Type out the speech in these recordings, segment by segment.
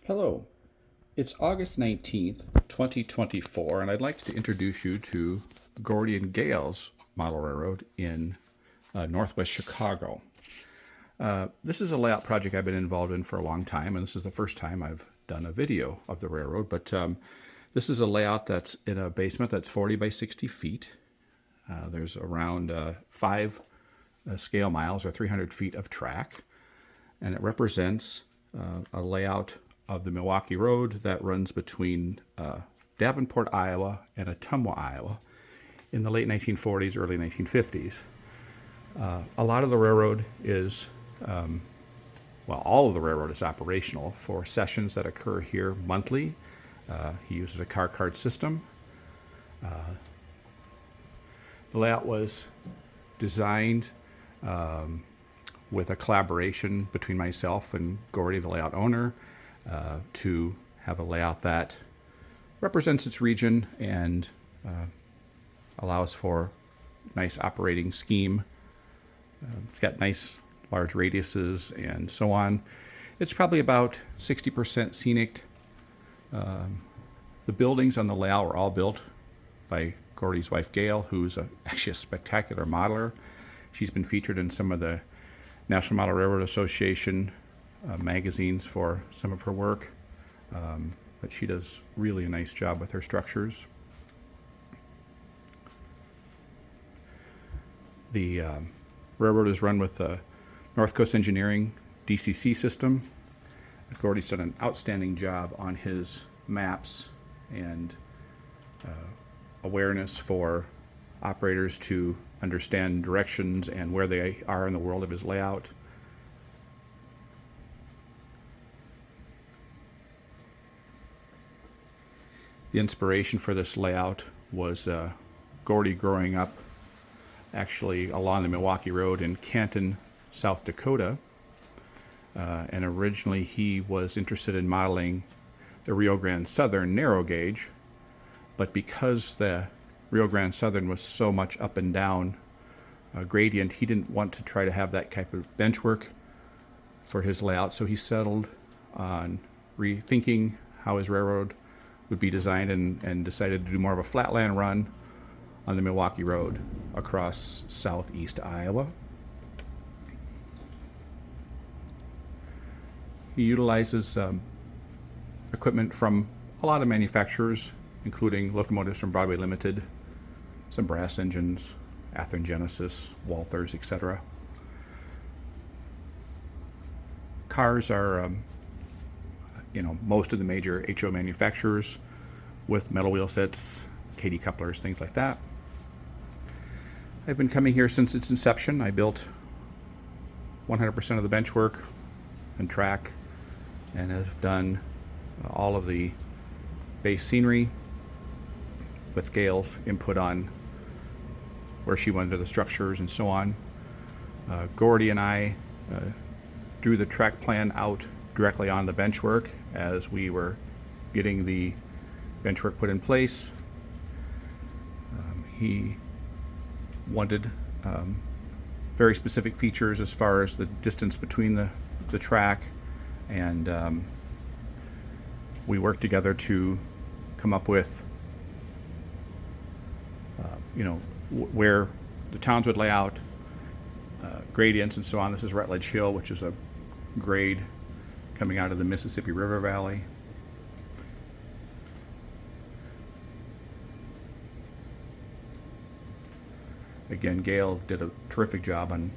Hello, it's August 19th, 2024, and I'd like to introduce you to Gordy and Gail's model railroad in northwest Chicago. This is a layout project I've been involved in for a long time, and this is the first time I've done a video of the railroad, but this is a layout that's in a basement that's 40 by 60 feet. There's around 5 scale miles or 300 feet of track, and it represents a layout of the Milwaukee Road that runs between Davenport, Iowa and Ottumwa, Iowa in the late 1940s, early 1950s. A lot of the railroad is, all of the railroad is operational for sessions that occur here monthly. He uses a car card system. The layout was designed with a collaboration between myself and Gordy, the layout owner, to have a layout that represents its region and allows for nice operating scheme. It's got nice large radiuses and so on. It's probably about 60% scenic. The buildings on the layout were all built by Gordy's wife Gail, who's actually a spectacular modeler. She's been featured in some of the National Model Railroad Association magazines for some of her work, but she does really a nice job with her structures. The railroad is run with the North Coast Engineering DCC system. Gordy's done an outstanding job on his maps and awareness for operators to understand directions and where they are in the world of his layout. The inspiration for this layout was Gordy growing up actually along the Milwaukee Road in Canton, South Dakota. And originally he was interested in modeling the Rio Grande Southern narrow gauge, but because the Rio Grande Southern was so much up and down gradient, he didn't want to try to have that type of bench work for his layout, so he settled on rethinking how his railroad would be designed and decided to do more of a flatland run on the Milwaukee Road across southeast Iowa. He utilizes equipment from a lot of manufacturers, including locomotives from Broadway Limited, some brass engines, Athearn Genesis, Walthers, etc. Cars are, most of the major HO manufacturers with metal wheel sets, KD couplers, things like that. I've been coming here since its inception. I built 100% of the bench work and track, and have done all of the base scenery with Gail's input on where she wanted the structures and so on. Gordy and I drew the track plan out directly on the bench work as we were getting the bench work put in place. He wanted very specific features as far as the distance between the track, and we worked together to come up with where the towns would lay out, gradients and so on. This is Rutledge Hill, which is a grade coming out of the Mississippi River Valley. Again, Gail did a terrific job on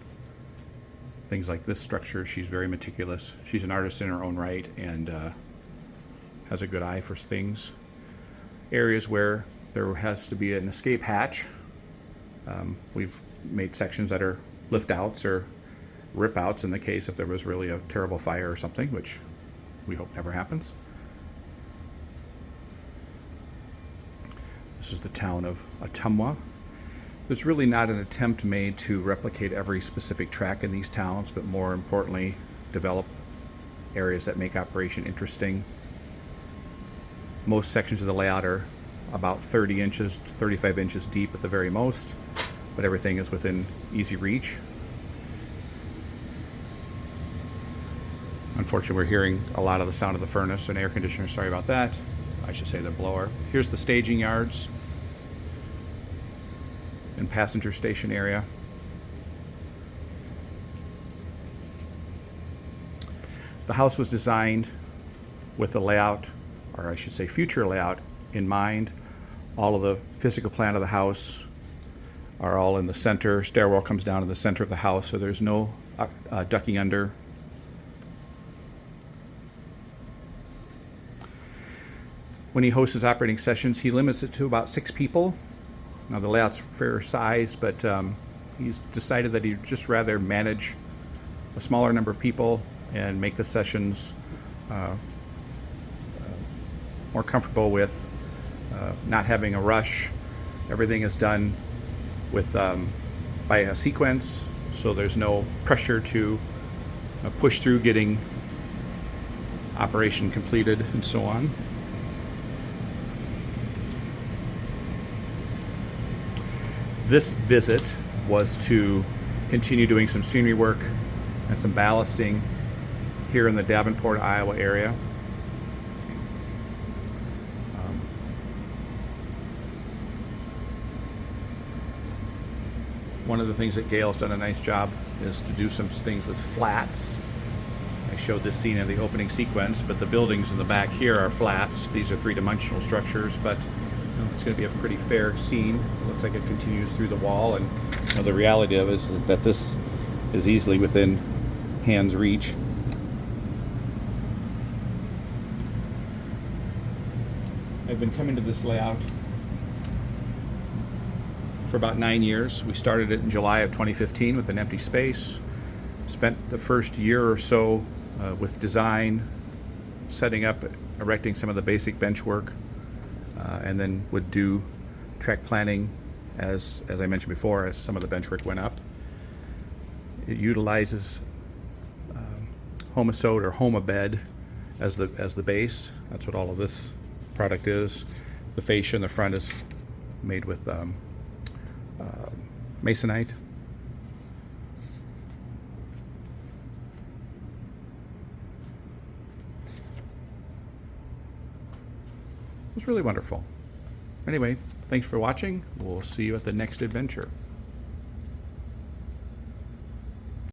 things like this structure. She's very meticulous. She's an artist in her own right and has a good eye for things. Areas where there has to be an escape hatch, we've made sections that are lift outs or rip outs in the case if there was really a terrible fire or something, which we hope never happens. This is the town of Ottumwa. There's really not an attempt made to replicate every specific track in these towns, but more importantly, develop areas that make operation interesting. Most sections of the layout are about 30 inches, 35 inches deep at the very most, but everything is within easy reach. Unfortunately, we're hearing a lot of the sound of the furnace and air conditioner. Sorry about that. I should say the blower. Here's the staging yards and passenger station area. The house was designed with the layout, or I should say future layout, in mind. All of the physical plan of the house are all in the center. Stairwell comes down in the center of the house, so there's no ducking under. When he hosts his operating sessions, he limits it to about 6 people. Now the layout's fair size, but he's decided that he'd just rather manage a smaller number of people and make the sessions more comfortable with not having a rush. Everything is done with by a sequence, so there's no pressure to push through getting operation completed and so on. This visit was to continue doing some scenery work and some ballasting here in the Davenport, Iowa area. One of the things that Gail's done a nice job is to do some things with flats. I showed this scene in the opening sequence, but the buildings in the back here are flats. These are three-dimensional structures, but it's going to be a pretty fair scene. It looks like it continues through the wall, and the reality of it is that this is easily within hand's reach. I've been coming to this layout for about 9 years. We started it in July of 2015 with an empty space. Spent the first year or so with design, setting up, erecting some of the basic bench work, and then would do track planning as I mentioned before, as some of the bench work went up. It utilizes Homasode or Homabed as the base. That's what all of this product is. The fascia in the front is made with masonite. It was really wonderful. Anyway, thanks for watching. We'll see you at the next adventure.